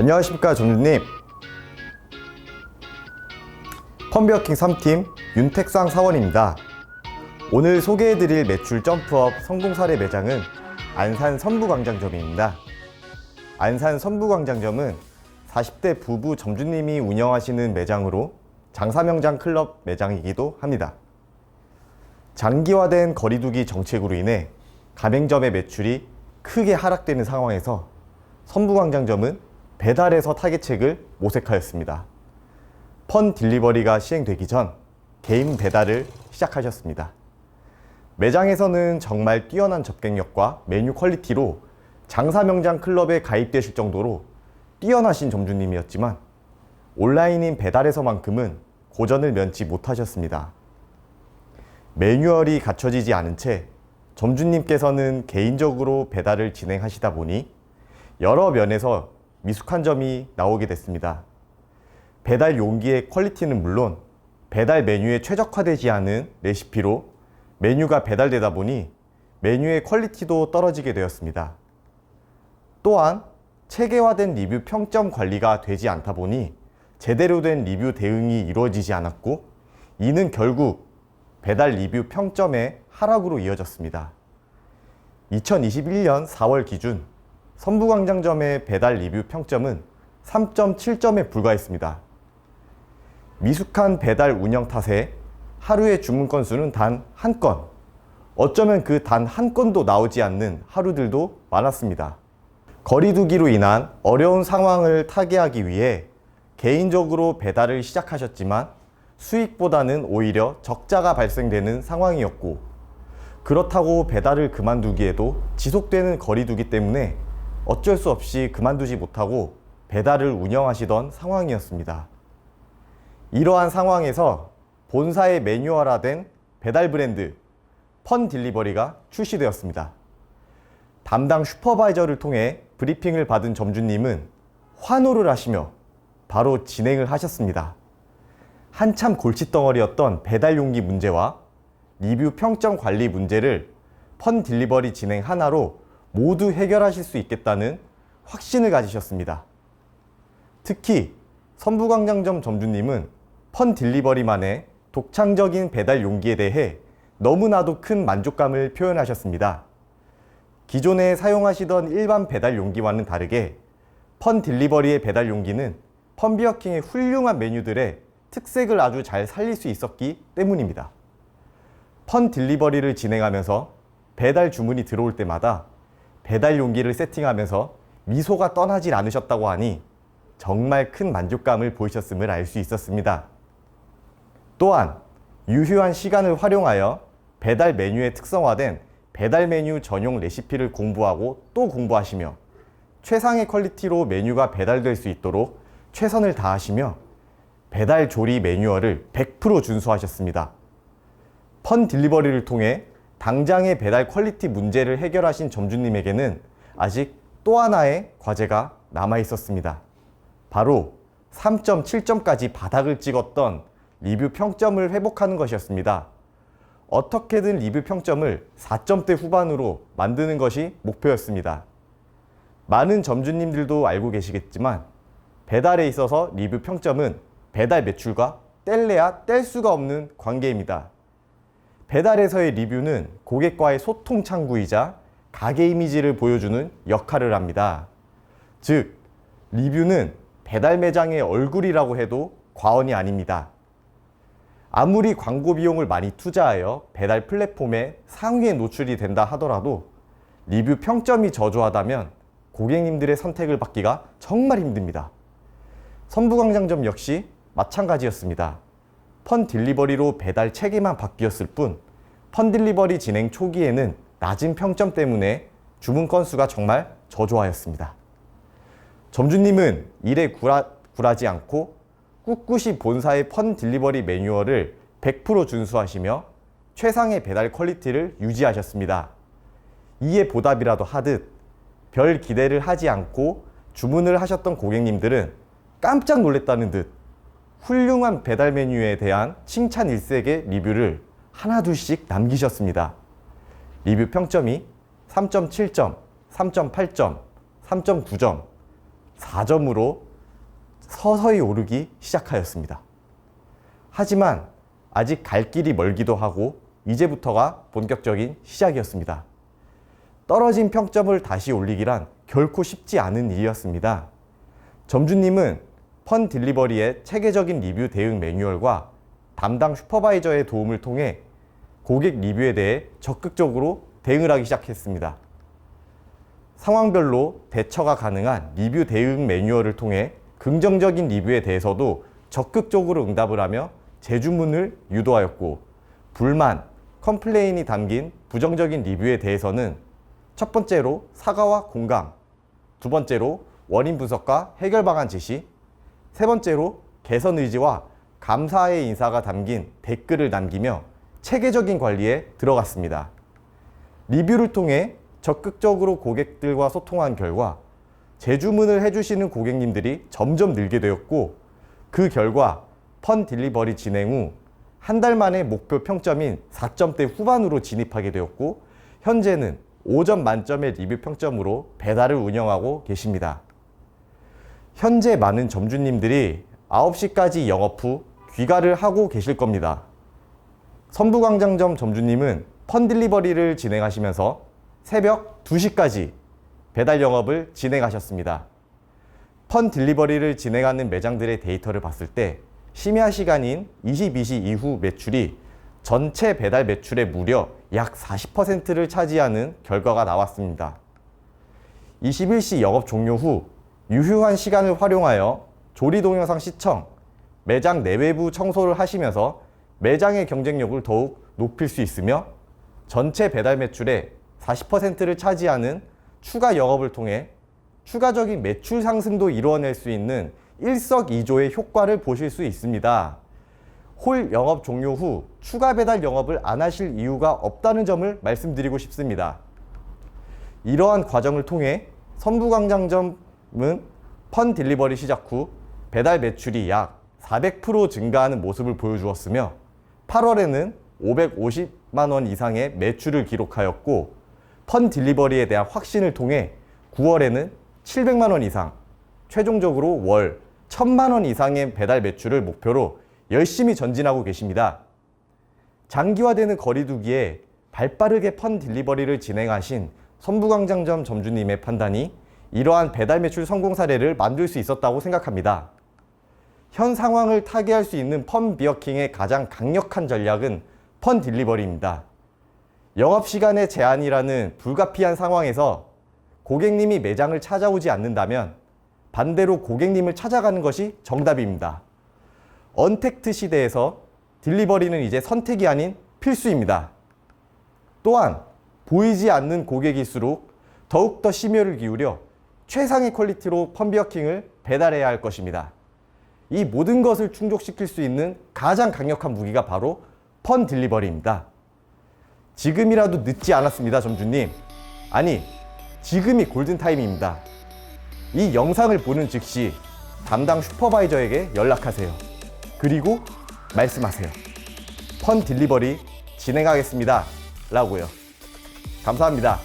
안녕하십니까 점주님. 펀비어킹 3팀 윤택상 사원입니다. 오늘 소개해드릴 매출 점프업 성공 사례 매장은 안산 선부광장점입니다. 안산 선부광장점은 40대 부부 점주님이 운영하시는 매장으로 장사명장 클럽 매장이기도 합니다. 장기화된 거리두기 정책으로 인해 가맹점의 매출이 크게 하락되는 상황에서 선부광장점은 배달에서 타겟책을 모색하였습니다. 펀 딜리버리가 시행되기 전 개인 배달을 시작하셨습니다. 매장에서는 정말 뛰어난 접객력과 메뉴 퀄리티로 장사명장 클럽에 가입되실 정도로 뛰어나신 점주님이었지만 온라인인 배달에서만큼은 고전을 면치 못하셨습니다. 매뉴얼이 갖춰지지 않은 채 점주님께서는 개인적으로 배달을 진행하시다 보니 여러 면에서 미숙한 점이 나오게 됐습니다. 배달 용기의 퀄리티는 물론 배달 메뉴에 최적화되지 않은 레시피로 메뉴가 배달되다 보니 메뉴의 퀄리티도 떨어지게 되었습니다. 또한 체계화된 리뷰 평점 관리가 되지 않다 보니 제대로 된 리뷰 대응이 이루어지지 않았고 이는 결국 배달 리뷰 평점의 하락으로 이어졌습니다. 2021년 4월 기준 선부광장점의 배달 리뷰 평점은 3.7점에 불과했습니다. 미숙한 배달 운영 탓에 하루의 주문 건수는 단 한 건, 어쩌면 그 단 한 건도 나오지 않는 하루들도 많았습니다. 거리두기로 인한 어려운 상황을 타개하기 위해 개인적으로 배달을 시작하셨지만 수익보다는 오히려 적자가 발생되는 상황이었고, 그렇다고 배달을 그만두기에도 지속되는 거리두기 때문에 어쩔 수 없이 그만두지 못하고 배달을 운영하시던 상황이었습니다. 이러한 상황에서 본사의 매뉴얼화된 배달 브랜드 펀 딜리버리가 출시되었습니다. 담당 슈퍼바이저를 통해 브리핑을 받은 점주님은 환호를 하시며 바로 진행을 하셨습니다. 한참 골칫덩어리였던 배달 용기 문제와 리뷰 평점 관리 문제를 펀 딜리버리 진행 하나로 모두 해결하실 수 있겠다는 확신을 가지셨습니다. 특히 선부광장점 점주님은 펀 딜리버리만의 독창적인 배달 용기에 대해 너무나도 큰 만족감을 표현하셨습니다. 기존에 사용하시던 일반 배달 용기와는 다르게 펀 딜리버리의 배달 용기는 펀비어킹의 훌륭한 메뉴들의 특색을 아주 잘 살릴 수 있었기 때문입니다. 펀 딜리버리를 진행하면서 배달 주문이 들어올 때마다 배달 용기를 세팅하면서 미소가 떠나질 않으셨다고 하니 정말 큰 만족감을 보이셨음을 알 수 있었습니다. 또한 유효한 시간을 활용하여 배달 메뉴에 특성화된 배달 메뉴 전용 레시피를 공부하고 또 공부하시며 최상의 퀄리티로 메뉴가 배달될 수 있도록 최선을 다하시며 배달 조리 매뉴얼을 100% 준수하셨습니다. 펀 딜리버리를 통해 당장의 배달 퀄리티 문제를 해결하신 점주님에게는 아직 또 하나의 과제가 남아 있었습니다. 바로 3.7점까지 바닥을 찍었던 리뷰 평점을 회복하는 것이었습니다. 어떻게든 리뷰 평점을 4점대 후반으로 만드는 것이 목표였습니다. 많은 점주님들도 알고 계시겠지만 배달에 있어서 리뷰 평점은 배달 매출과 뗄래야 뗄 수가 없는 관계입니다. 배달에서의 리뷰는 고객과의 소통 창구이자 가게 이미지를 보여주는 역할을 합니다. 즉, 리뷰는 배달 매장의 얼굴이라고 해도 과언이 아닙니다. 아무리 광고 비용을 많이 투자하여 배달 플랫폼에 상위에 노출이 된다 하더라도 리뷰 평점이 저조하다면 고객님들의 선택을 받기가 정말 힘듭니다. 선부광장점 역시 마찬가지였습니다. 펀 딜리버리로 배달 체계만 바뀌었을 뿐 펀 딜리버리 진행 초기에는 낮은 평점 때문에 주문 건수가 정말 저조하였습니다. 점주님은 일에 굴하지 않고 꿋꿋이 본사의 펀 딜리버리 매뉴얼을 100% 준수하시며 최상의 배달 퀄리티를 유지하셨습니다. 이에 보답이라도 하듯 별 기대를 하지 않고 주문을 하셨던 고객님들은 깜짝 놀랐다는 듯 훌륭한 배달 메뉴에 대한 칭찬 일색의 리뷰를 하나둘씩 남기셨습니다. 리뷰 평점이 3.7점, 3.8점, 3.9점, 4점으로 서서히 오르기 시작하였습니다. 하지만 아직 갈 길이 멀기도 하고 이제부터가 본격적인 시작이었습니다. 떨어진 평점을 다시 올리기란 결코 쉽지 않은 일이었습니다. 점주님은 펀 딜리버리의 체계적인 리뷰 대응 매뉴얼과 담당 슈퍼바이저의 도움을 통해 고객 리뷰에 대해 적극적으로 대응을 하기 시작했습니다. 상황별로 대처가 가능한 리뷰 대응 매뉴얼을 통해 긍정적인 리뷰에 대해서도 적극적으로 응답을 하며 재주문을 유도하였고, 불만, 컴플레인이 담긴 부정적인 리뷰에 대해서는 첫 번째로 사과와 공감, 두 번째로 원인 분석과 해결 방안 제시, 세 번째로 개선 의지와 감사의 인사가 담긴 댓글을 남기며 체계적인 관리에 들어갔습니다. 리뷰를 통해 적극적으로 고객들과 소통한 결과 재주문을 해주시는 고객님들이 점점 늘게 되었고, 그 결과 펀 딜리버리 진행 후 한 달 만에 목표 평점인 4점대 후반으로 진입하게 되었고, 현재는 5점 만점의 리뷰 평점으로 배달을 운영하고 계십니다. 현재 많은 점주님들이 9시까지 영업 후 귀가를 하고 계실 겁니다. 선부광장점 점주님은 펀 딜리버리를 진행하시면서 새벽 2시까지 배달 영업을 진행하셨습니다. 펀 딜리버리를 진행하는 매장들의 데이터를 봤을 때 심야 시간인 22시 이후 매출이 전체 배달 매출의 무려 약 40%를 차지하는 결과가 나왔습니다. 21시 영업 종료 후 유휴한 시간을 활용하여 조리 동영상 시청, 매장 내외부 청소를 하시면서 매장의 경쟁력을 더욱 높일 수 있으며, 전체 배달 매출의 40%를 차지하는 추가 영업을 통해 추가적인 매출 상승도 이루어낼 수 있는 일석이조의 효과를 보실 수 있습니다. 홀 영업 종료 후 추가 배달 영업을 안 하실 이유가 없다는 점을 말씀드리고 싶습니다. 이러한 과정을 통해 선부광장점은 펀 딜리버리 시작 후 배달 매출이 약 400% 증가하는 모습을 보여주었으며, 8월에는 550만 원 이상의 매출을 기록하였고, 펀 딜리버리에 대한 확신을 통해 9월에는 700만 원 이상, 최종적으로 월 1000만 원 이상의 배달 매출을 목표로 열심히 전진하고 계십니다. 장기화되는 거리두기에 발빠르게 펀 딜리버리를 진행하신 선부광장점 점주님의 판단이 이러한 배달 매출 성공 사례를 만들 수 있었다고 생각합니다. 현 상황을 타개할 수 있는 펀 비어킹의 가장 강력한 전략은 펀 딜리버리입니다. 영업시간의 제한이라는 불가피한 상황에서 고객님이 매장을 찾아오지 않는다면 반대로 고객님을 찾아가는 것이 정답입니다. 언택트 시대에서 딜리버리는 이제 선택이 아닌 필수입니다. 또한 보이지 않는 고객일수록 더욱더 심혈을 기울여 최상의 퀄리티로 펀비어킹을 배달해야 할 것입니다. 이 모든 것을 충족시킬 수 있는 가장 강력한 무기가 바로 펀 딜리버리입니다. 지금이라도 늦지 않았습니다, 점주님. 아니, 지금이 골든타임입니다. 이 영상을 보는 즉시 담당 슈퍼바이저에게 연락하세요. 그리고 말씀하세요. 펀 딜리버리 진행하겠습니다. 라고요. 감사합니다.